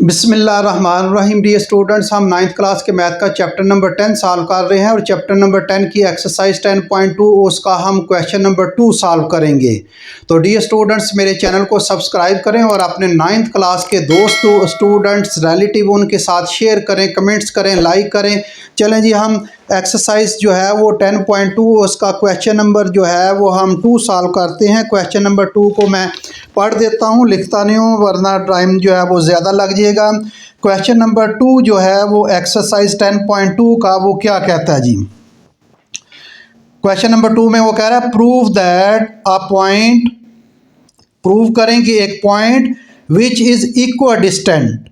बिस्मिल्लाहिर्रहमानिर्रहीम। Dear students, हम 9th class के मैथ का चैप्टर नंबर 10 सॉल्व कर रहे हैं और चैप्टर नंबर 10 की एक्सरसाइज 10.2 उसका हम क्वेश्चन नंबर 2 सॉल्व करेंगे। तो डियर स्टूडेंट्स, मेरे चैनल को सब्सक्राइब करें और अपने 9th क्लास के दोस्तों, स्टूडेंट्स, रिलेटिव उनके साथ शेयर करें, कमेंट्स करें, लाइक करें। चलें जी, हम एक्सरसाइज जो है वो 10.2 उसका क्वेश्चन नंबर जो है वो हम 2 सॉल्व करते हैं। क्वेश्चन नंबर 2 को मैं पढ़ देता हूँ, लिखता नहीं हूँ वरना टाइम जो है वो ज़्यादा लग जाएगा। क्वेश्चन नंबर 2 जो है वो एक्सरसाइज 10.2 का वो क्या कहता है जी। क्वेश्चन नंबर 2 में वो कह रहा है prove that a point, prove करें कि एक point which is equal distant,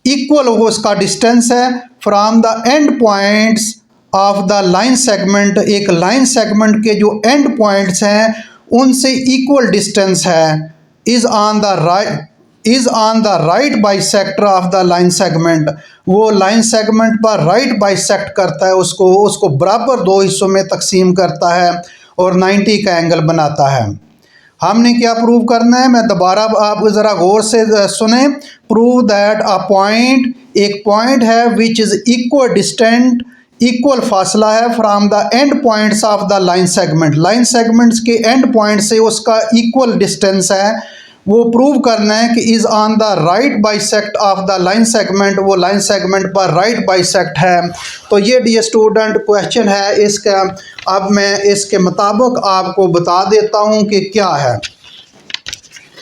equal वो उसका डिस्टेंस है from the end points of the line segment, एक लाइन सेगमेंट के जो एंड पॉइंट्स हैं उनसे इक्वल डिस्टेंस है, is on the right bisector of the line segment, वो लाइन सेगमेंट पर राइट बाइसेक्ट करता है, उसको बराबर दो हिस्सों में तकसीम करता है और 90 का एंगल बनाता है। हमने क्या प्रूव करना है, मैं दोबारा आप ज़रा गौर से सुने। प्रूव दैट अ पॉइंट, एक पॉइंट है which is equal distant, equal फासला है from the end points of the line segment, line segments के एंड पॉइंट से उसका इक्वल डिस्टेंस है। वो प्रूव करना है कि is on the right bisect of the line segment, वो लाइन सेगमेंट पर राइट बाइसेक्ट है। तो ये डियर स्टूडेंट क्वेश्चन है इसका। अब मैं इसके मुताबिक आपको बता देता हूँ कि क्या है।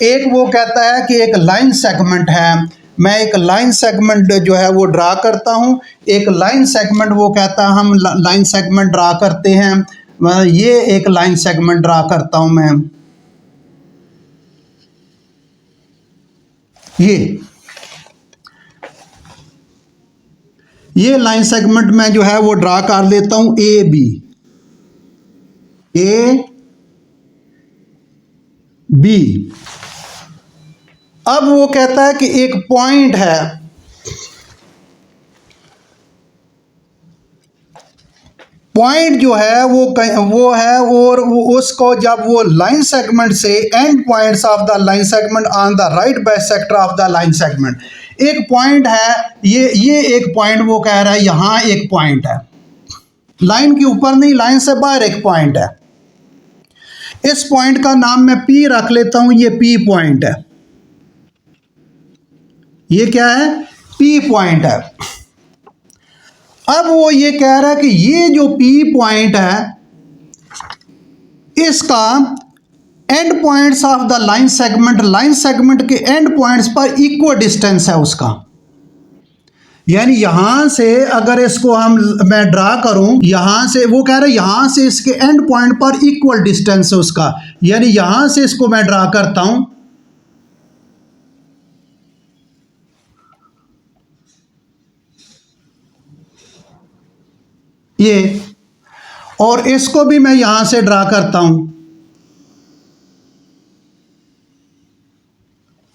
एक वो कहता है कि एक लाइन सेगमेंट है, मैं एक लाइन सेगमेंट जो है वो ड्रा करता हूँ। एक लाइन सेगमेंट वो कहता है हम लाइन सेगमेंट ड्रा करते हैं। ये एक लाइन सेगमेंट ड्रा करता हूँ मैं, ये लाइन सेगमेंट में जो है वो ड्रा कर लेता हूँ ए बी। अब वो कहता है कि एक पॉइंट है, पॉइंट जो है वो है और उसको जब वो लाइन सेगमेंट से and points of the line segment on the right bisector of the line segment, एक पॉइंट है, ये एक पॉइंट वो कह रहा है यहाँ एक पॉइंट है, लाइन के ऊपर नहीं, लाइन से बाहर एक पॉइंट है। इस पॉइंट का नाम मैं पी रख लेता हूं, ये पी पॉइंट है। ये क्या है? पी पॉइंट है। अब वो ये कह रहा है कि ये जो पी पॉइंट है इसका and points of the line segment, line segment के एंड पॉइंट्स पर इक्वल डिस्टेंस है उसका। यानी यहां से अगर इसको मैं ड्रा करूं, यहां से वो कह रहा है यहां से इसके एंड पॉइंट पर इक्वल डिस्टेंस है उसका। यानी यहां से इसको मैं ड्रा करता हूं, ये, और इसको भी मैं यहां से ड्रा करता हूं,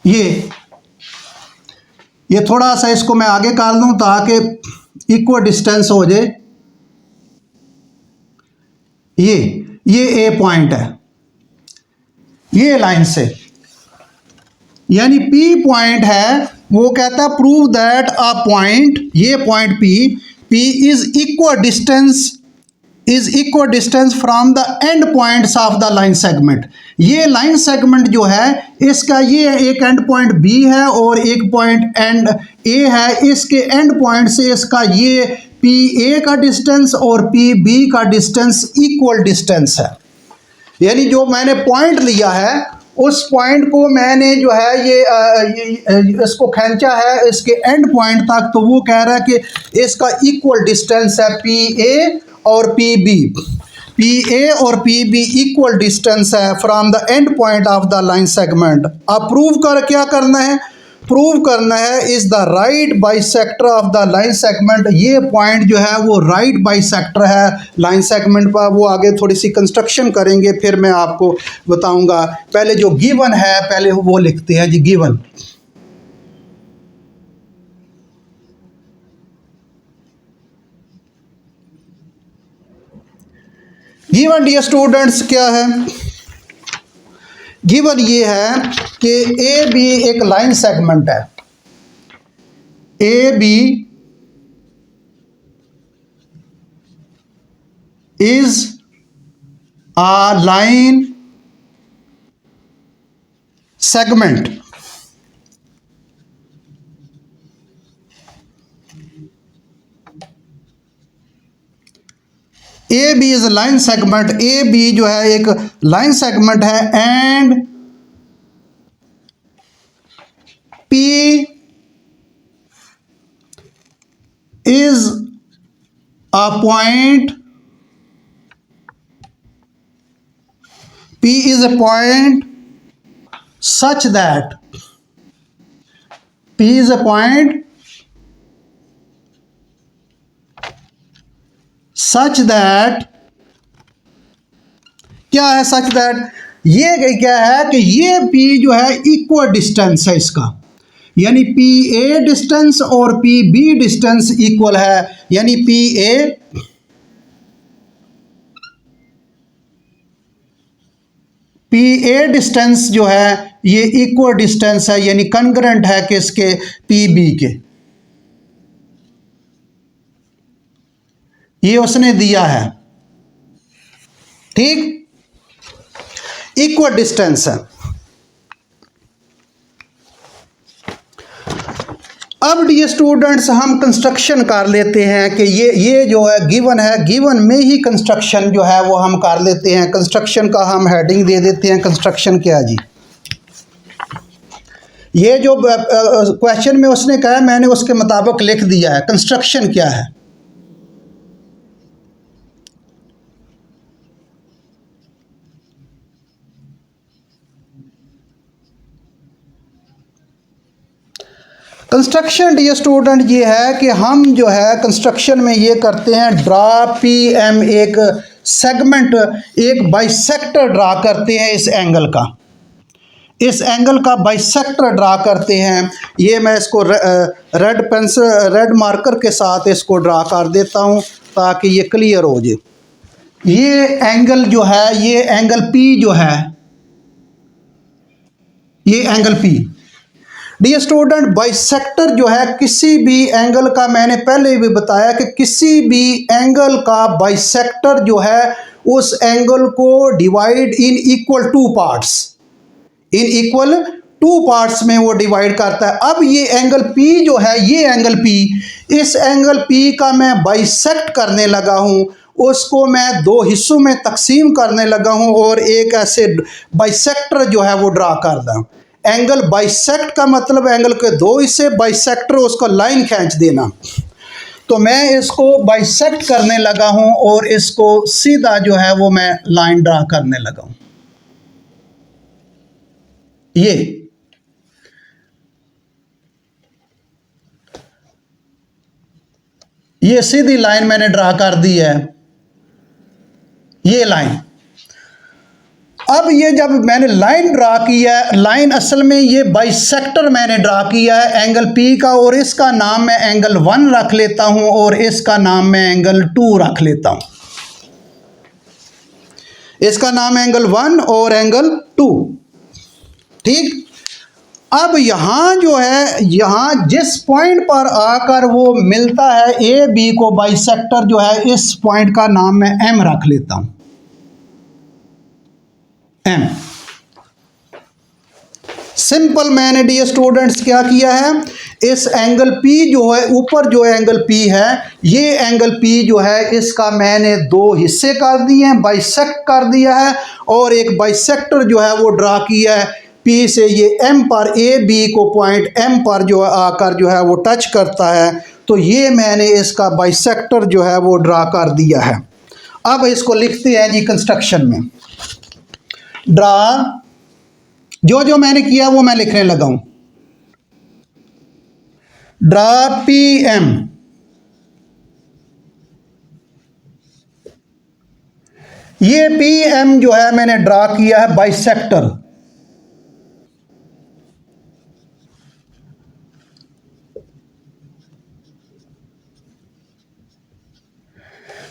ये थोड़ा सा इसको मैं आगे कर लूं ताकि इक्वल डिस्टेंस हो जाए। ये ए पॉइंट है, ये लाइन से, यानी पी पॉइंट है। वो कहता है प्रूव दैट अ पॉइंट, ये point P is equal distance from the end points of the line segment. ये लाइन सेगमेंट जो है इसका ये एक एंड पॉइंट बी है और एक पॉइंट एंड ए है, इसके एंड पॉइंट से इसका ये पी ए का डिस्टेंस और पी बी का डिस्टेंस इक्वल डिस्टेंस है। यानी जो मैंने पॉइंट लिया है उस पॉइंट को मैंने जो है ये इसको खींचा है इसके एंड पॉइंट तक, तो वो कह रहा है कि इसका इक्वल डिस्टेंस है पी ए और पी बी। पी ए और पी बी इक्वल डिस्टेंस है from the end point of the line segment. अब प्रूव कर क्या करना है? प्रूव करना है is the right bisector of the line segment. ये पॉइंट जो है वो राइट बाइसेक्टर है लाइन सेगमेंट पर। वो आगे थोड़ी सी कंस्ट्रक्शन करेंगे फिर मैं आपको बताऊंगा। पहले जो गिवन है पहले वो लिखते हैं जी। गिवन डियर स्टूडेंट्स क्या है? गिवन ये है कि ए बी एक लाइन सेगमेंट है, A B is a line segment. A B is line segment, A B जो है एक लाइन सेगमेंट है, and P is a point, P is a point such that P is a point such that क्या है such that? ये क्या है कि ये P जो है इक्वल डिस्टेंस है इसका, यानी पी ए डिस्टेंस और पी बी डिस्टेंस इक्वल है, यानी पी ए डिस्टेंस जो है ये इक्वल डिस्टेंस है, यानी कंकरेंट है किसके, पी बी के। ये उसने दिया है, ठीक, इक्वल डिस्टेंस है। अब डियर स्टूडेंट्स हम कंस्ट्रक्शन कर लेते हैं कि ये जो है गिवन है, गिवन में ही कंस्ट्रक्शन जो है वो हम कर लेते हैं। कंस्ट्रक्शन का हम हेडिंग दे देते हैं, कंस्ट्रक्शन क्या जी। ये जो क्वेश्चन में उसने कहा मैंने उसके मुताबिक लिख दिया है। कंस्ट्रक्शन क्या है, कंस्ट्रक्शन डियर स्टूडेंट ये है कि हम जो है कंस्ट्रक्शन में ये करते हैं, ड्रा पी एम, एक सेगमेंट, एक बाइसेक्टर ड्रा करते हैं इस एंगल का, इस एंगल का बाइसेक्टर ड्रा करते हैं। ये मैं इसको रेड पेंसिल, रेड मार्कर के साथ इसको ड्रा कर देता हूँ ताकि ये क्लियर हो जाए। ये एंगल जो है, ये एंगल पी जो है, ये angle P. Dear student bisector जो है किसी भी एंगल का, मैंने पहले भी बताया कि किसी भी एंगल का बाइसेक्टर जो है उस एंगल को divide in equal two parts, in equal two parts में वो डिवाइड करता है। अब ये एंगल P जो है, ये एंगल P, इस एंगल P का मैं बाइसेक्ट करने लगा हूँ, उसको मैं दो हिस्सों में तकसीम करने लगा हूँ और एक ऐसे बाइसेक्टर जो है वो ड्रा कर दूँ। एंगल बाइसेक्ट का मतलब एंगल के दो हिस्से, बाइसेक्टर उसको लाइन खींच देना। तो मैं इसको बाइसेक्ट करने लगा हूं और इसको सीधा जो है वो मैं लाइन ड्रा करने लगा हूं। ये सीधी लाइन मैंने ड्रा कर दी है, ये लाइन। अब ये जब मैंने लाइन ड्रा किया है, लाइन असल में ये बाइसेक्टर मैंने ड्रा किया है एंगल P का, और इसका नाम मैं एंगल 1 रख लेता हूं और इसका नाम मैं एंगल 2 रख लेता हूं। इसका नाम एंगल 1 और एंगल 2, ठीक। अब यहां जो है, यहां जिस पॉइंट पर आकर वो मिलता है ए बी को बाइसेक्टर जो है, इस पॉइंट का नाम मैं M रख लेता हूं, M। सिंपल मैंने डियर स्टूडेंट्स क्या किया है, इस एंगल P जो है, ऊपर जो एंगल P है, ये एंगल P जो है इसका मैंने दो हिस्से कर दिए हैं, बाइसेक्ट कर दिया है, और एक बाइसेक्टर जो है वो ड्रा किया है P से। ये M पर, ए बी को पॉइंट M पर जो आकर जो है वो टच करता है, तो ये मैंने इसका बाइसेक्टर जो है वो ड्रा कर दिया है। अब इसको लिखते हैं जी कंस्ट्रक्शन में। ड्रा, जो जो मैंने किया वो मैं लिखने लगा हूं। ड्रा पी एम, ये पी एम जो है मैंने ड्रा किया है बाइसेक्टर।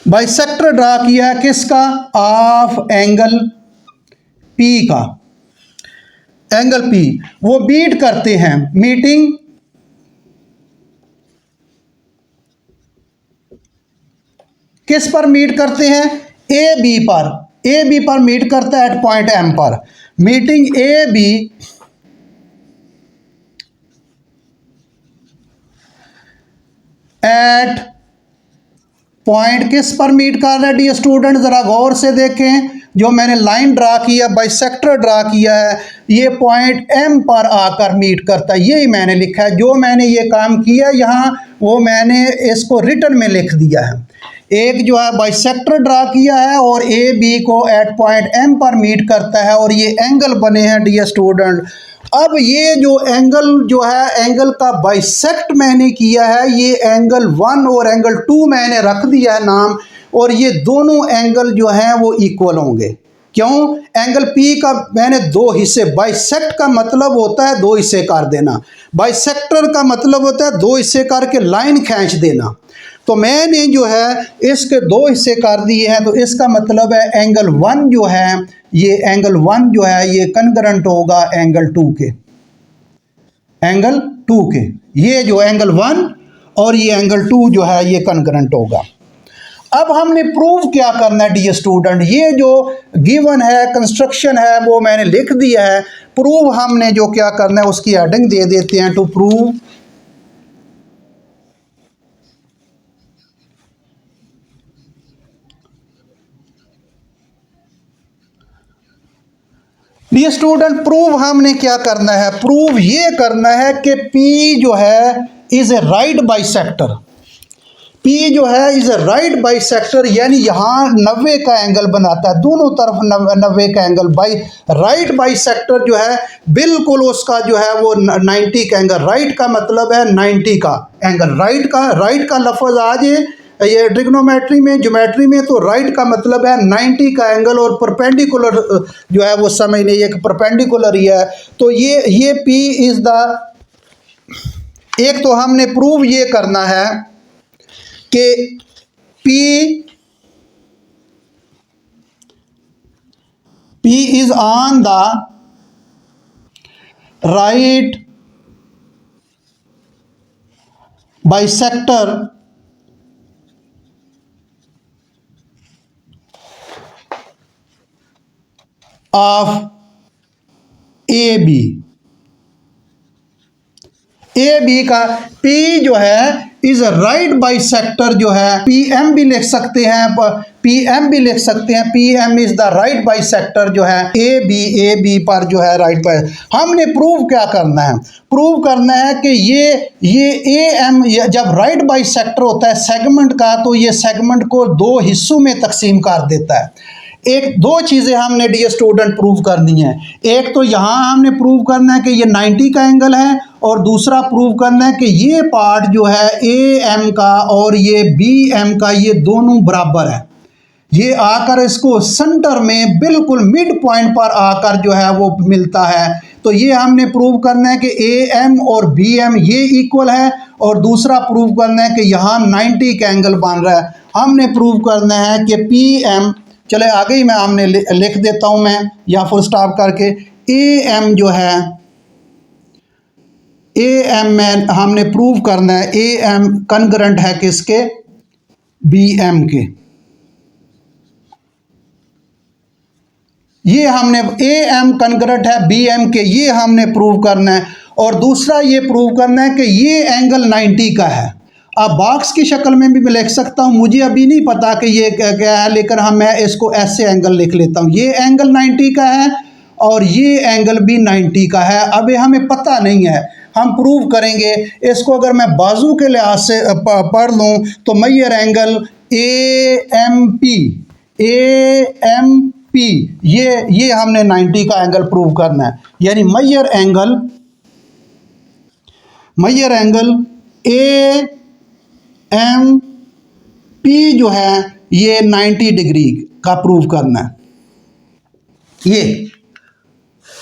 बाइसेक्टर ड्रा किया है किसका, ऑफ एंगल P का, एंगल P। वो बीट करते हैं, मीटिंग किस पर मीट करते हैं? ए बी पर, ए बी पर मीट करता है एट पॉइंट एम पर। Meeting A B at point किस पर मीट कर रहा है डी स्टूडेंट? जरा गौर से देखें, जो मैंने लाइन ड्रा किया, बाइसेक्टर ड्रा किया है, ये पॉइंट एम पर आकर मीट करता है। यही मैंने लिखा है, जो मैंने ये काम किया यहाँ वो मैंने इसको रिटन में लिख दिया है। एक जो है बाइसेक्टर ड्रा किया है और ए बी को एट पॉइंट एम पर मीट करता है और ये एंगल बने हैं डियर स्टूडेंट। अब ये जो है एंगल का बाइसेक्ट मैंने किया है, ये एंगल 1 और एंगल 2 मैंने रख दिया है नाम, और ये दोनों एंगल जो हैं वो इक्वल होंगे। क्यों? एंगल पी का मैंने दो हिस्से, बाइसेक्ट का मतलब होता है दो हिस्से कर देना, बाइसेक्टर का मतलब होता है दो हिस्से करके लाइन खींच देना। तो मैंने जो है इसके दो हिस्से कर दिए हैं, तो इसका मतलब है एंगल 1 जो है, ये एंगल 1 जो है ये कनकरेंट होगा एंगल 2 के, एंगल 2 के। ये जो एंगल 1 और ये एंगल 2 जो है ये कनकरेंट होगा। अब हमने प्रूव क्या करना है डी स्टूडेंट? ये जो गिवन है, कंस्ट्रक्शन है, वो मैंने लिख दिया है। प्रूव हमने जो क्या करना है उसकी हेडिंग दे देते हैं, to prove dear student. Prove हमने क्या करना है? प्रूव ये करना है कि P जो है is a right bisector. P जो है इज ए राइट बाइसेक्टर, यानी यहाँ 90 का एंगल बनाता है, दोनों तरफ 90 का एंगल। बाई राइट बाइसेक्टर जो है बिल्कुल उसका जो है वो 90 का एंगल, राइट का मतलब है 90 का एंगल। राइट का लफ्ज आज ये ट्रिग्नोमेट्री में, ज्योमेट्री में, तो राइट का मतलब है 90 का एंगल, और परपेंडिकुलर जो है वो समझ नहीं है कि परपेंडिकुलर ही है। तो ये P इज द, एक तो हमने प्रूव ये करना है कि P is on the right bisector of AB। AB का P जो है इज राइट बाइसेक्टर जो है, PM भी लिख सकते हैं, PM भी लिख सकते हैं, PM is the right bisector जो है AB पर जो है राइट बाइ। हमने प्रूव क्या करना है? प्रूव करना है कि ये AM जब राइट बाइसेक्टर होता है सेगमेंट का, तो ये सेगमेंट को दो हिस्सों में तकसीम कर देता है। दो चीज़ें हमने डी स्टूडेंट प्रूव करनी है। एक तो यहाँ हमने प्रूव करना है कि ये 90 का एंगल है, और दूसरा प्रूव करना है कि ये पार्ट जो है AM का और ये BM का, ये दोनों बराबर है। ये आकर इसको सेंटर में बिल्कुल मिड पॉइंट पर आकर जो है वो मिलता है। तो ये हमने प्रूव करना है कि AM और BM ये इक्वल है, और दूसरा प्रूव करना है कि यहाँ 90 का एंगल बन रहा है। हमने प्रूव करना है कि PM, चले आगे ही मैं हमने लिख देता हूँ मैं या फुल स्टॉप करके, AM जो है, AM में हमने प्रूव करना है AM कनकरेंट है किसके? BM के। ये हमने AM कनकरेंट है BM के, ये हमने प्रूव करना है। और दूसरा ये प्रूव करना है कि ये एंगल 90 का है। अब बॉक्स की शक्ल में भी मैं लिख सकता हूँ, मुझे अभी नहीं पता कि ये क्या है, लेकिन मैं इसको ऐसे एंगल लिख लेता हूँ। ये एंगल 90 का है और ये एंगल भी 90 का है। अब हमें पता नहीं है, हम प्रूव करेंगे इसको। अगर मैं बाजू के लिहाज से पढ़ लूँ तो मेजर एंगल AMP, ये हमने 90 का एंगल प्रूव करना है। यानी मेजर एंगल AMP जो है ये 90 डिग्री का प्रूव करना है। ये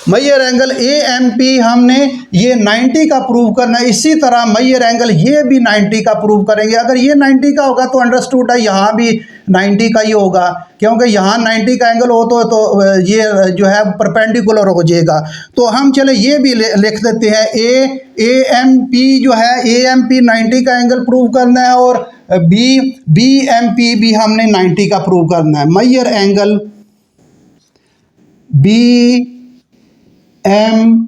मेजर एंगल AMP हमने ये 90 का प्रूव करना है। इसी तरह मेजर एंगल ये भी 90 का प्रूव करेंगे। अगर ये 90 का होगा तो अंडरस्टूड है यहाँ भी 90 का ही होगा, क्योंकि यहाँ 90 का एंगल हो तो ये जो है परपेंडिकुलर हो जाएगा। तो हम चले ये भी लिख देते हैं AMP जो है, AMP 90 का एंगल प्रूव करना है, और बी एम पी भी हमने 90 का प्रूव करना है। Measure angle B M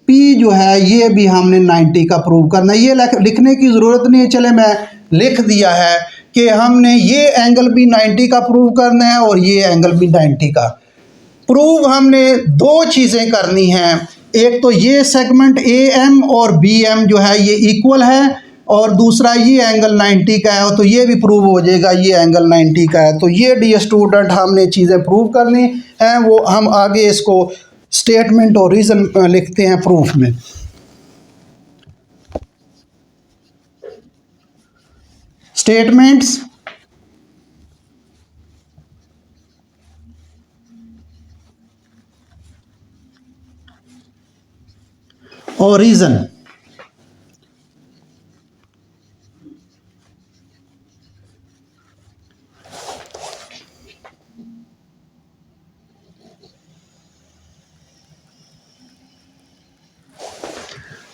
P जो है ये भी हमने 90 का प्रूव करना है। ये लिखने की ज़रूरत नहीं है, चले मैं लिख दिया है कि हमने ये एंगल भी 90 का प्रूव करना है और ये एंगल भी 90 का। प्रूव हमने दो चीज़ें करनी हैं, एक तो ये सेगमेंट ए एम और बी एम जो है ये इक्वल है, और दूसरा ये एंगल 90 का है, तो ये भी प्रूव हो जाएगा ये एंगल 90 का है। तो ये डियर स्टूडेंट हमने चीज़ें प्रूव करनी हैं, वो हम आगे इसको स्टेटमेंट और रीज़न लिखते हैं प्रूफ में। स्टेटमेंट्स और रीज़न।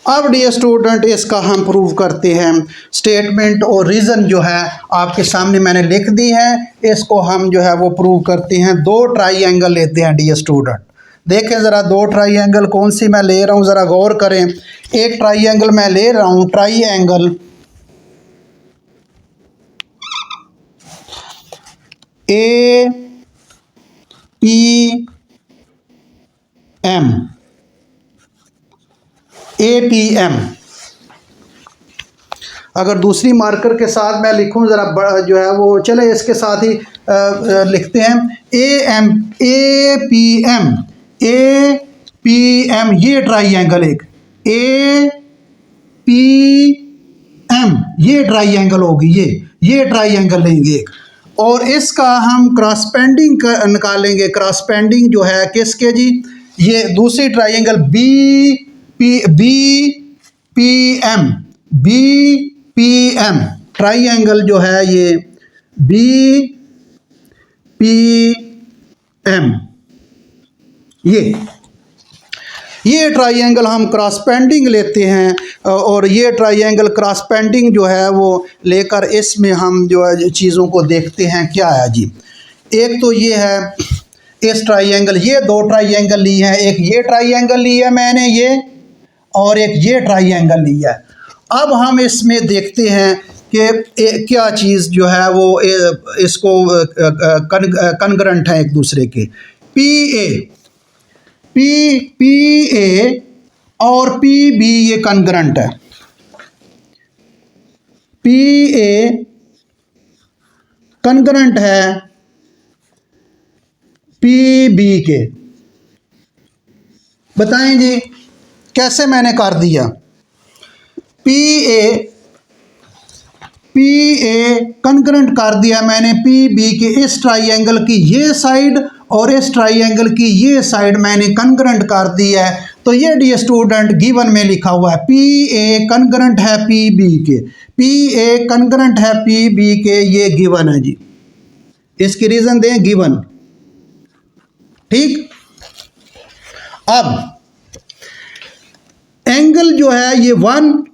अब डियर स्टूडेंट इसका हम प्रूव करते हैं। स्टेटमेंट और रीज़न जो है आपके सामने मैंने लिख दी है, इसको हम जो है वो प्रूव करते हैं। दो ट्राइंगल लेते हैं डियर स्टूडेंट, देखें ज़रा दो ट्राइंगल कौन सी मैं ले रहा हूँ, ज़रा गौर करें। एक ट्राइंगल मैं ले रहा हूँ, triangle A P M, APM। अगर दूसरी मार्कर के साथ मैं लिखूं ज़रा जो है वो, चले इसके साथ ही लिखते हैं APM। ये ट्राइंगल एक APM ये ट्राइंगल होगी, ये ट्राइंगल लेंगे एक, और इसका हम क्रॉस पेंडिंग निकालेंगे। क्रॉस पेंडिंग जो है किसके जी, ये दूसरी ट्राइंगल BPM ट्राइंगल जो है ये BPM, ये ट्राइंगल हम क्रॉस पेंडिंग लेते हैं, और ये ट्राइंगल क्रॉस पेंडिंग जो है वो लेकर इसमें हम जो है चीज़ों को देखते हैं क्या है जी। एक तो ये है इस ट्राइंगल, ये दो ट्राइंगल ली हैं, एक ये ट्राइंगल ली है मैंने ये, और एक ये ट्राइंगल लिया है। अब हम इसमें देखते हैं कि क्या चीज़ जो है वो इसको कनग्रेंट है एक दूसरे के। PA और PB ये कनग्रेंट है। PA कनग्रेंट है PB के। बताएं जी कैसे मैंने कर दिया। PA कनकरेंट कर दिया मैंने PB के, इस ट्राइंगल की ये साइड और इस ट्राइंगल की ये साइड मैंने कनकरेंट कर दिया है। तो ये डियर स्टूडेंट गिवन में लिखा हुआ है PA कनकरेंट है PB के, PA कनकरेंट है PB के, ये गिवन है जी। इसकी रीज़न दें गिवन, ठीक। अब एंगल जो है ये 1,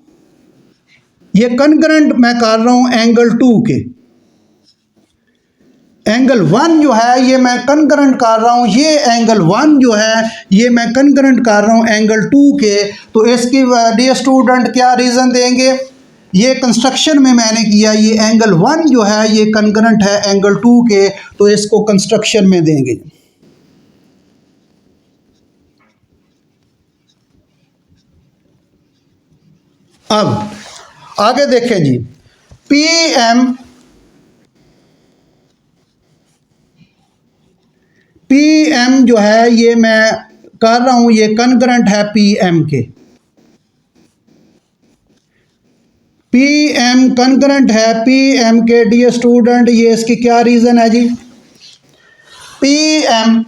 ये कनकरेंट मैं कर रहा हूं एंगल 2 के। एंगल 1 जो है ये मैं कनकरेंट कर रहा हूं, ये एंगल 1 जो है ये मैं कनकरेंट कर रहा हूं एंगल 2 के। तो इसकी डियर स्टूडेंट क्या रीज़न देंगे, ये कंस्ट्रक्शन में मैंने किया, ये एंगल 1 जो है ये कनकरेंट है एंगल 2 के, तो इसको कंस्ट्रक्शन में देंगे। अब आगे देखें जी, PM जो है ये मैं कर रहा हूं, ये कनकरेंट है PM के। PM कनकरेंट है PM के डियर स्टूडेंट, ये इसकी क्या रीज़न है जी। PM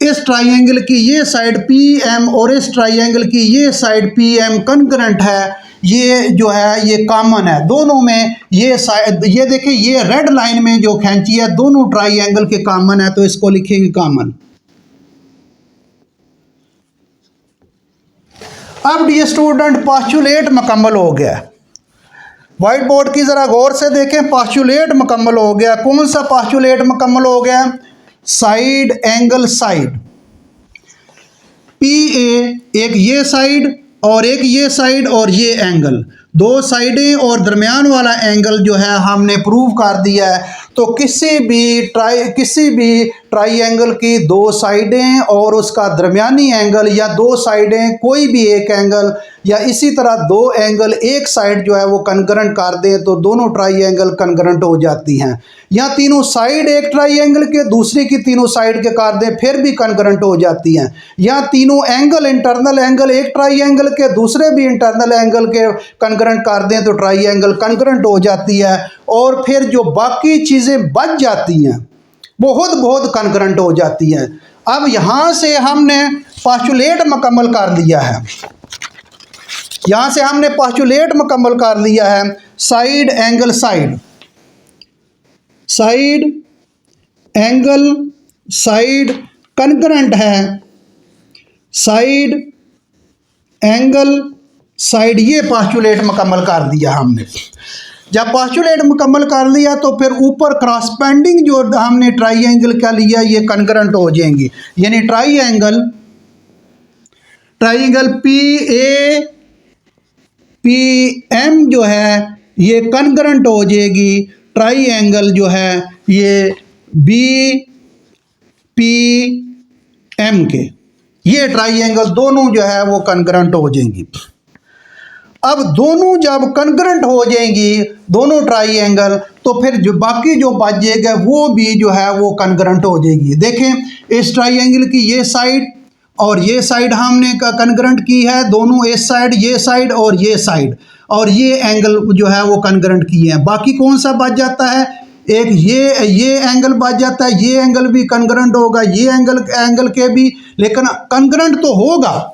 इस ट्राइंगल की ये साइड PM और इस ट्राइंगल की ये साइड PM कनकरेंट है, ये जो है ये कॉमन है दोनों में। ये साइड ये देखिए ये रेड लाइन में जो खींची है दोनों ट्राइंगल के कॉमन है, तो इसको लिखेंगे कॉमन। अब डियर स्टूडेंट पोस्टुलेट मुकम्मल हो गया। वाइट बोर्ड की ज़रा गौर से देखें, पास्चुलेट मुकम्मल हो गया। कौन सा पास्चुलेट मुकम्मल हो गया? Side angle side. P A, एक ये साइड और एक ये साइड और ये एंगल, दो साइडें और दरमियान वाला एंगल जो है हमने प्रूव कर दिया है। तो किसी भी ट्राइंगल की दो साइडें और उसका दरमियानी एंगल, या दो साइडें कोई भी एक एंगल, या इसी तरह दो एंगल एक साइड जो है वो कनकरेंट कर दें तो दोनों ट्राइंगल कनकरेंट हो जाती हैं। या तीनों साइड एक ट्राइंगल के दूसरी की तीनों साइड के कर दें फिर भी कनकरेंट हो जाती हैं। या तीनों एंगल, इंटरनल एंगल एक ट्राइंगल के दूसरे भी इंटरनल एंगल के कनकरेंट कर दें तो ट्राइंगल कनकरेंट हो जाती है। और फिर जो बाकी चीज़ें बच जाती हैं बहुत कनकरेंट हो जाती हैं। अब यहाँ से हमने पास्चुलेट मुकम्मल कर लिया है, यहाँ से हमने पास्चुलेट मुकम्मल कर लिया है। Side angle side, side angle side concurrent है, साइड एंगल साइड, ये पास्चुलेट मुकम्मल कर दिया हमने। जब पास्चुलेट मुकम्मल कर लिया तो फिर ऊपर क्रॉसपेंडिंग जो हमने ट्राइंगल का लिया ये कनकरेंट हो जाएंगी। यानी triangle P A P M जो है ये कनकरेंट हो जाएगी ट्राइंगल जो है ये बी पी एम के। ये ट्राइंगल दोनों जो है वो कनकरेंट हो जाएंगी। अब दोनों जब कनकरेंट हो जाएंगी दोनों ट्राइंगल तो फिर जो बाकी जो बच जाएगा वो भी जो है वो कनकरेंट हो जाएगी। देखें इस ट्राइंगल की ये साइड और ये साइड हमने कनकरेंट की है, दोनों इस साइड, ये साइड और ये साइड, और ये एंगल जो है वो कनकरेंट किए हैं। बाकी कौन सा बच जाता है? एक ये एंगल बच जाता है, ये एंगल भी कनकरेंट होगा, ये एंगल के भी, लेकिन कनकरेंट तो होगा।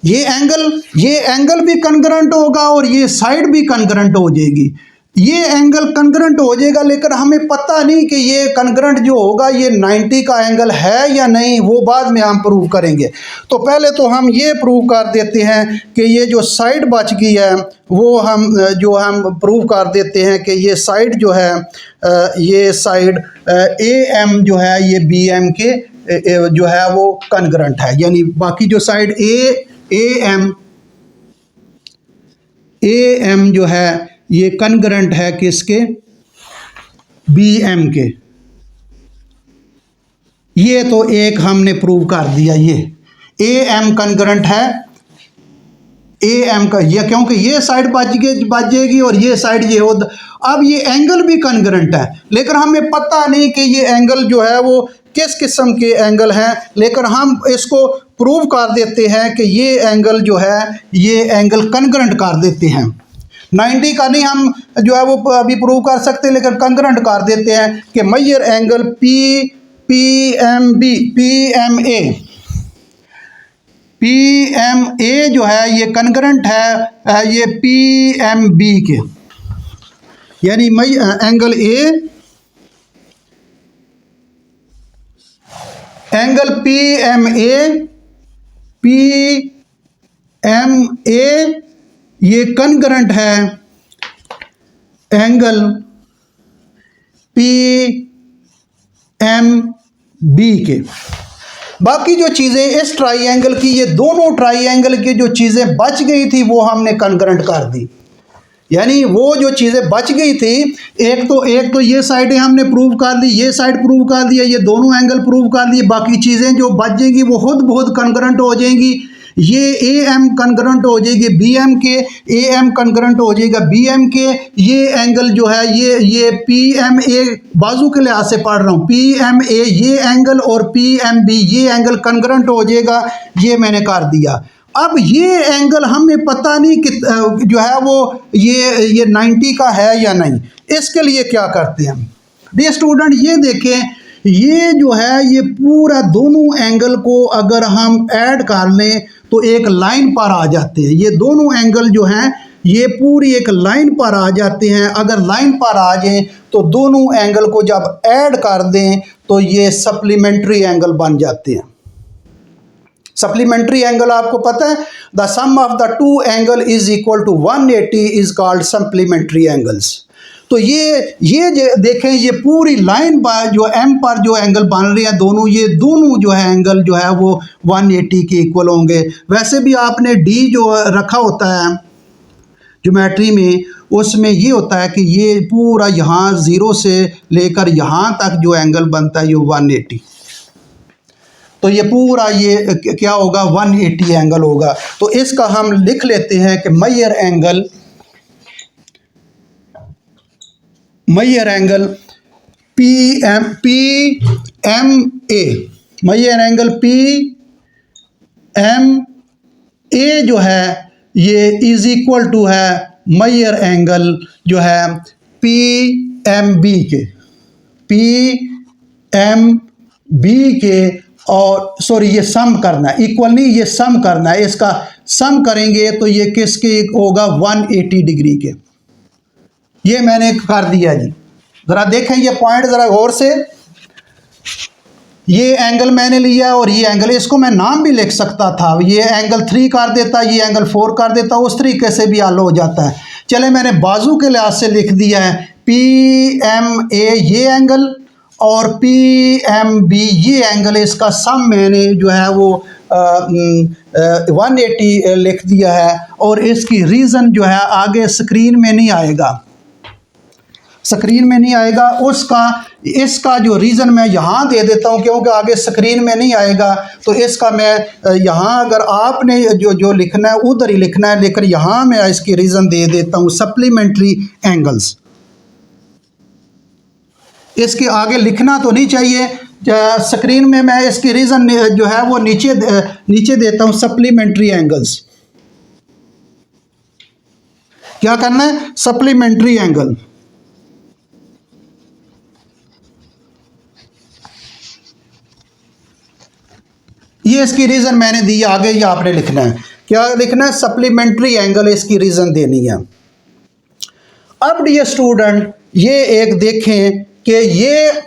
ये एंगल भी कनकरेंट होगा और ये साइड भी कनकरेंट हो जाएगी। ये एंगल कनकरेंट हो जाएगा लेकिन हमें पता नहीं कि ये कनकरेंट जो होगा ये 90 का एंगल है या नहीं, वो बाद में हम प्रूव करेंगे। तो पहले तो हम ये प्रूव कर देते हैं कि ये जो साइड बच गई है वो हम प्रूव कर देते हैं कि ये साइड जो है ये साइड ए एम जो है ये बी एम के जो है वो कनकरेंट है। यानी बाकी जो साइड ए एम जो है ये कनकरेंट है किसके? बी एम के। ये तो एक हमने प्रूव कर दिया, ये ए एम कनकरेंट है ए एम का, ये क्योंकि ये साइड बच जाएगी और ये साइड ये हो। अब ये एंगल भी कनकरेंट है लेकिन हमें पता नहीं कि ये एंगल जो है वो किस किस्म के एंगल हैं, लेकिन हम इसको प्रूव कर देते हैं कि ये एंगल जो है ये एंगल कनकरेंट कर देते हैं। 90 का नहीं हम जो है वो अभी प्रूव कर सकते लेकिन कनकरेंट कर देते हैं कि measure angle P M A जो है ये कनकरेंट है ये पी एम बी के। यानी एंगल पी एम ए ये कनकरेंट है एंगल पी एम बी के। बाकी जो चीज़ें इस ट्राइंगल की, ये दोनों ट्राइंगल की जो चीज़ें बच गई थी वो हमने कनकरेंट कर दी। यानी वो जो चीज़ें बच गई थी, एक तो ये साइडें हमने प्रूव कर दी, ये साइड प्रूव कर दिया, ये दोनों एंगल प्रूव कर दिए। बाकी चीज़ें जो बच जाएंगी वो बहुत कनकरेंट हो जाएंगी। ये ए एम कनकरेंट हो जाएगी बी एम के, ए एम कनकरेंट हो जाएगा बी एम के। ये एंगल जो है ये पी एम ए, बाजू के लिहाज से पढ़ रहा हूँ, पी एम ए ये एंगल और पी एम बी ये एंगल कनकरेंट हो जाएगा। ये मैंने कर दिया। अब ये एंगल हमें पता नहीं कि जो है वो ये 90 का है या नहीं। इसके लिए क्या करते हैं डियर स्टूडेंट, ये देखें, ये जो है ये पूरा दोनों एंगल को अगर हम ऐड कर लें तो एक लाइन पर आ जाते हैं। ये दोनों एंगल जो हैं ये पूरी एक लाइन पर आ जाते हैं। अगर लाइन पर आ जाएं तो दोनों एंगल को जब ऐड कर दें तो ये सप्लीमेंट्री एंगल बन जाते हैं। सप्लीमेंट्री एंगल आपको पता है, the sum of the two angle is equal to 180 is called supplementary angles. तो ये देखें, ये पूरी लाइन जो एम पर जो एंगल बन रहे हैं दोनों, ये दोनों जो है एंगल जो है वो 180 के इक्वल होंगे। वैसे भी आपने डी जो रखा होता है ज्योमेट्री में, उसमें ये होता है कि ये पूरा यहाँ 0 से लेकर यहाँ तक जो एंगल बनता है ये 180, तो ये पूरा ये क्या होगा 180 एंगल होगा। तो इसका हम लिख लेते हैं कि measure angle P M A, measure angle P M A जो है ये इज इक्वल टू है मेजर एंगल जो है पी एम बी के, पी एम बी के, और सॉरी ये सम करना है, इक्वल नहीं, ये सम करना है। इसका सम करेंगे तो ये किसके होगा 180 डिग्री के। ये मैंने कर दिया जी। ज़रा देखें ये पॉइंट ज़रा गौर से, ये एंगल मैंने लिया और ये एंगल, इसको मैं नाम भी लिख सकता था, ये एंगल 3 कर देता, ये एंगल 4 कर देता, उस तरीके से भी हल हो जाता है। चले मैंने बाजू के लिहाज से लिख दिया है पी एम ए ये एंगल और पी एम बी ये एंगल, इसका सम मैंने जो है वो 180 लिख दिया है। और इसकी रीज़न जो है आगे स्क्रीन में नहीं आएगा, स्क्रीन में नहीं आएगा उसका, इसका जो रीज़न मैं यहाँ दे देता हूँ क्योंकि आगे स्क्रीन में नहीं आएगा। तो इसका मैं यहाँ, अगर आपने जो लिखना है उधर ही लिखना है, लेकर यहाँ मैं इसकी रीज़न दे देता हूँ सप्लीमेंट्री एंगल्स। इसके आगे लिखना तो नहीं चाहिए, स्क्रीन में मैं इसकी रीज़न जो है वो नीचे देता हूँ सप्लीमेंट्री एंगल्स। क्या करना है, सप्लीमेंट्री एंगल। ये इसकी रीज़न मैंने दी, आगे ये आपने लिखना है। क्या लिखना है, सप्लीमेंट्री एंगल, इसकी रीज़न देनी है। अब डियर स्टूडेंट ये एक देखें कि ये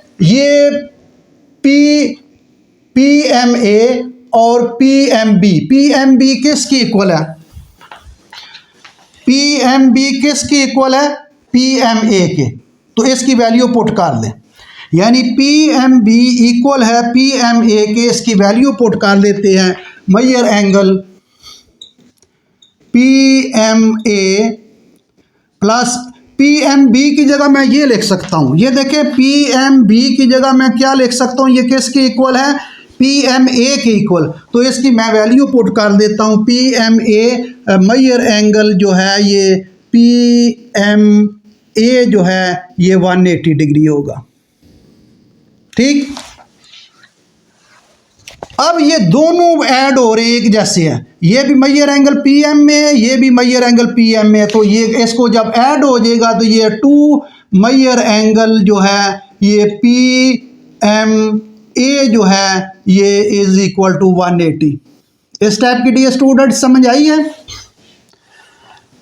पी एम ए और पी एम बी किसकी इक्वल है, पी एम बी किसकी इक्वल है, पी एम ए के। तो इसकी वैल्यू पुट कर लें, यानी पी एम बी इक्वल है पी एम ए के, इसकी वैल्यू पुट कर लेते हैं। Measure angle P M A plus P M B की जगह मैं ये लिख सकता हूँ, ये देखें पी एम बी की जगह मैं क्या लिख सकता हूँ, ये किसके इक्वल है, पी एम ए के इक्वल। तो इसकी मैं वैल्यू पुट कर देता हूँ, P M A measure angle जो है ये पी एम ए जो है ये 180 डिग्री होगा। ठीक, अब ये दोनों ऐड हो रहे एक जैसे हैं, ये भी मेजर एंगल पी एम में, ये भी मेजर एंगल पी एम में। तो ये इसको जब ऐड हो जाएगा तो ये 2 मेजर एंगल जो है ये पी एम ए जो है ये इज इक्वल टू 180। इस टाइप की डियर स्टूडेंट समझ आई है,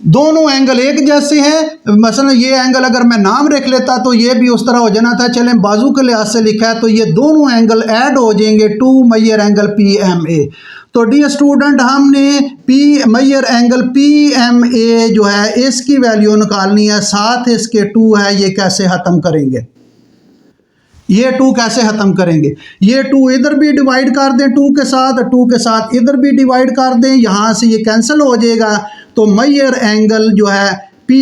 दोनों एंगल एक जैसे हैं। मसलन ये एंगल अगर मैं नाम रख लेता तो ये भी उस तरह हो जाना था, चलें बाजू के लिहाज से लिखा है तो ये दोनों एंगल ऐड हो जाएंगे 2 measure angle P M A. तो डियर स्टूडेंट हमने measure angle P M A जो है इसकी वैल्यू निकालनी है, साथ इसके 2 है, ये कैसे ख़त्म करेंगे, ये 2 कैसे ख़त्म करेंगे, ये 2 इधर भी डिवाइड कर दें 2 के साथ इधर भी डिवाइड कर दें, यहाँ से ये कैंसिल हो जाएगा। तो मेजर एंगल जो है पी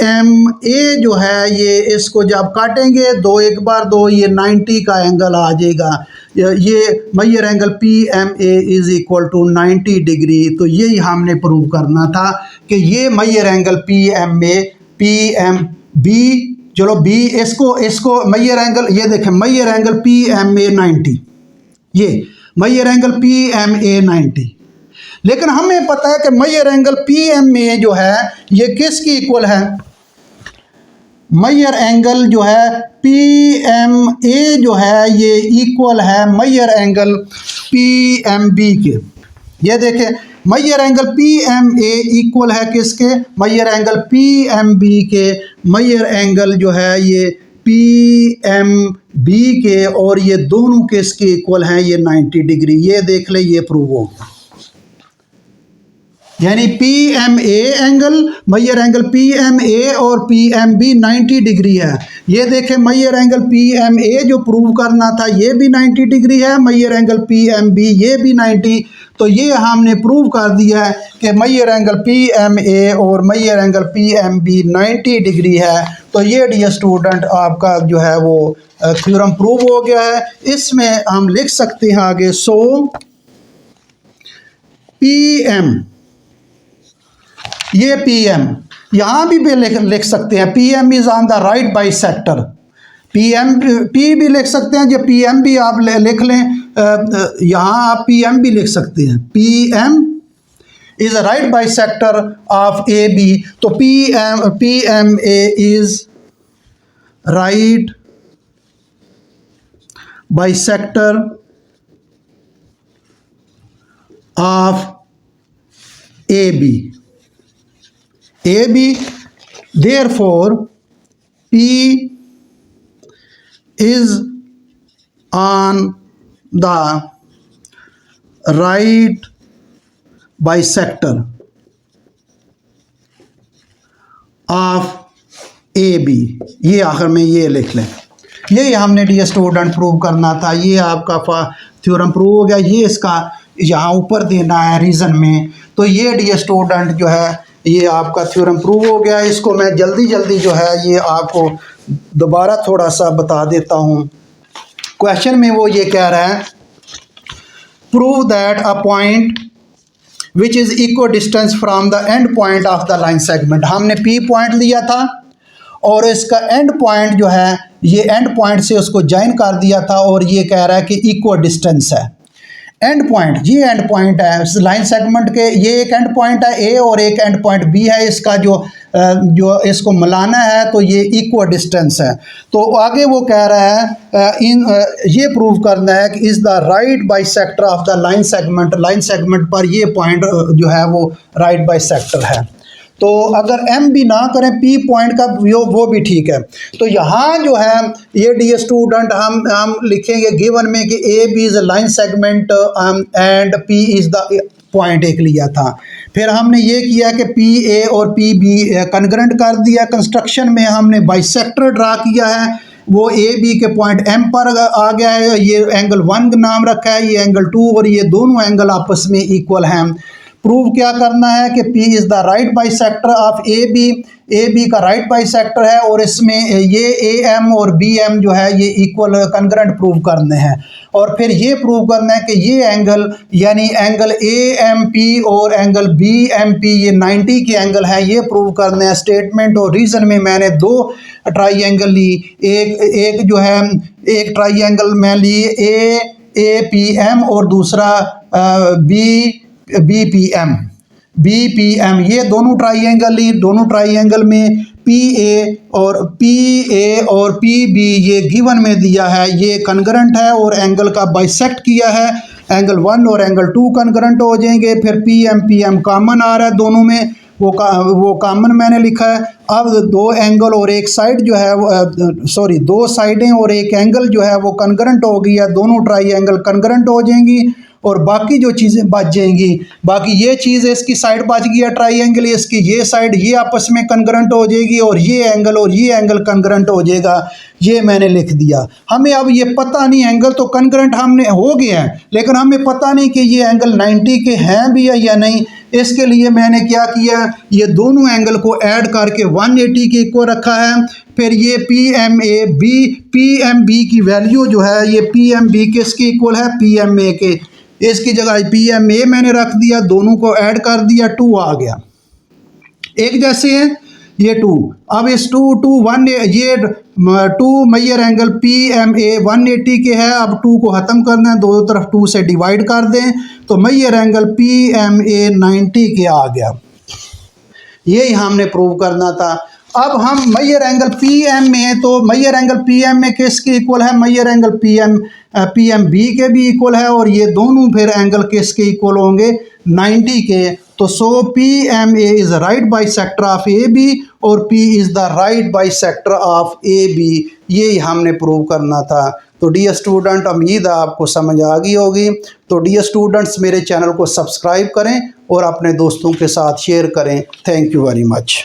एम ए जो है ये इसको जब काटेंगे 2 1 बार 2 ये 90 का एंगल आ जाएगा। ये measure angle P M A is equal to 90 degree. तो यही हमने प्रूव करना था कि ये measure angle P M A P M B, चलो बी इसको मेजर एंगल, ये देखें measure angle P M A 90, ये measure angle P M A 90। लेकिन हमें पता है कि measure angle P M A जो है ये किसकी इक्वल है, मेजर एंगल जो है पी एम ए जो है ये इक्वल है measure angle P M B के। ये देखें measure angle P M A equal है किसके, measure angle P M B के। मेजर एंगल जो है ये पी एम बी के, और ये दोनों किसके इक्वल हैं, ये 90 डिग्री। ये देख ले, ये प्रूव हो गया। यानी P M A angle, measure angle P M A और पी एम बी 90 डिग्री है। ये देखें, measure angle P M A जो प्रूव करना था ये भी 90 डिग्री है, measure angle P M B ये भी 90। तो ये हमने प्रूव कर दिया है कि measure angle P M A और measure angle P M B 90 degree है। तो ये डियर स्टूडेंट आपका जो है वो थ्योरम प्रूव हो गया है। इसमें हम लिख सकते हैं आगे, सो पी एम, ये पी एम यहाँ भी लिख सकते हैं, P M is on the right bisector. P M P भी लिख सकते हैं, जो पी एम भी आप लिख लें, यहाँ आप पी एम भी लिख सकते हैं। P M is a right bisector of A B. तो P M A is right bisector of A B. AB, therefore P is on the right bisector of AB। ये आखिर में ये लिख लें, ये हमने डियर स्टूडेंट प्रूव करना था। ये आपका थ्योरम प्रूव हो गया। ये इसका यहाँ ऊपर देना है रीज़न में। तो ये डियर स्टूडेंट जो है ये आपका थ्योरम प्रूव हो गया। इसको मैं जल्दी जो है ये आपको दोबारा थोड़ा सा बता देता हूँ। क्वेश्चन में वो ये कह रहा है, prove that a point which is equal distance from the end point of the line segment. हमने पी पॉइंट लिया था और इसका एंड पॉइंट जो है ये एंड पॉइंट से उसको ज्वाइन कर दिया था, और ये कह रहा है कि इक्वल डिस्टेंस है। एंड पॉइंट, ये एंड पॉइंट है लाइन सेगमेंट के, ये एक एंड पॉइंट है ए और एक एंड पॉइंट बी है। इसका जो इसको मिलाना है तो ये इक्वल डिस्टेंस है। तो आगे वो कह रहा है ये प्रूव करना है कि is the right bisector of the line segment. Line segment पर ये पॉइंट जो है वो राइट बाइसेक्टर है। तो अगर एम भी ना करें पी पॉइंट का वो भी ठीक है। तो यहाँ जो है ये डियर स्टूडेंट हम लिखेंगे गिवन में कि A B is line segment and P is the point एक लिया था। फिर हमने ये किया कि पी ए और पी बी कन्ग्रेंट कर दिया। कंस्ट्रक्शन में हमने बाइसेक्टर ड्रा किया है, वो ए बी के पॉइंट एम पर आ गया है। ये एंगल 1 नाम रखा है, ये एंगल 2, और ये दोनों एंगल आपस में इक्वल हैं। प्रूव क्या करना है कि P is the right bisector of A B का राइट बाइसेक्टर है, और इसमें ये ए एम और बी एम जो है ये इक्वल कन्ग्रेंट प्रूव करने हैं। और फिर ये प्रूव करना है कि ये एंगल यानी एंगल ए एम पी और एंगल बी एम पी ये 90 के एंगल हैं, ये प्रूव करने हैं। स्टेटमेंट और रीज़न में मैंने 2 ट्राइंगल ली, एक जो है एक ट्राइंगल मैं ली ए पी एम और दूसरा बी पी एम, ये दोनों ट्राइंगल ली। दोनों ट्राइंगल में पी ए और पी बी ये गिवन में दिया है, ये कन्ग्रेंट है और एंगल का बाइसेक्ट किया है। एंगल 1 और एंगल 2 कन्ग्रेंट हो जाएंगे। फिर पी एम कॉमन आ रहा है दोनों में, वो कॉमन मैंने लिखा है। अब 2 एंगल और एक साइड जो है 2 साइडें और एक एंगल जो है वो कन्ग्रेंट हो गई है। दोनों ट्राइंगल कन्ग्रेंट हो जाएंगी और बाकी जो चीज़ें बच जाएंगी, बाकी ये चीज़ इसकी साइड बच गया ट्राइंगल, इसकी ये साइड ये आपस में कन्ग्रेंट हो जाएगी और ये एंगल कन्ग्रेंट हो जाएगा। ये मैंने लिख दिया। हमें अब ये पता नहीं, एंगल तो कन्ग्रेंट हमने हो गए हैं, लेकिन हमें पता नहीं कि ये एंगल 90 के हैं भी या नहीं। इसके लिए मैंने क्या किया, ये दोनों एंगल को ऐड करके 180 के इक्वल रखा है। फिर ये पी एम बी की वैल्यू जो है, ये पी एम बी किसके इक्वल है, पी एम ए के। इसकी जगह पी एम ए मैंने रख दिया, दोनों को ऐड कर दिया, 2 आ गया। एक जैसे हैं ये 2। अब इस 1 ये 2 मैयर एंगल पी एम ए 180 के है। अब 2 को ख़त्म करना है, दोनों तरफ 2 से डिवाइड कर दें तो Maihar angle P M A 90 के आ गया। यही हमने प्रूव करना था। अब हम मैयर एंगल पी एम में, तो मैयर एंगल पी एम में किसके इक्वल है, measure angle P M B के भी इक्वल है, और ये दोनों फिर एंगल किसके इक्वल होंगे, 90 के। तो so P M A is right bisector of A B और P is the right bisector of A B, ये हमने प्रूव करना था। तो डियर स्टूडेंट, उम्मीद है आपको समझ आ गई होगी। तो डियर स्टूडेंट्स, मेरे चैनल को सब्सक्राइब करें और अपने दोस्तों के साथ शेयर करें। Thank you very much.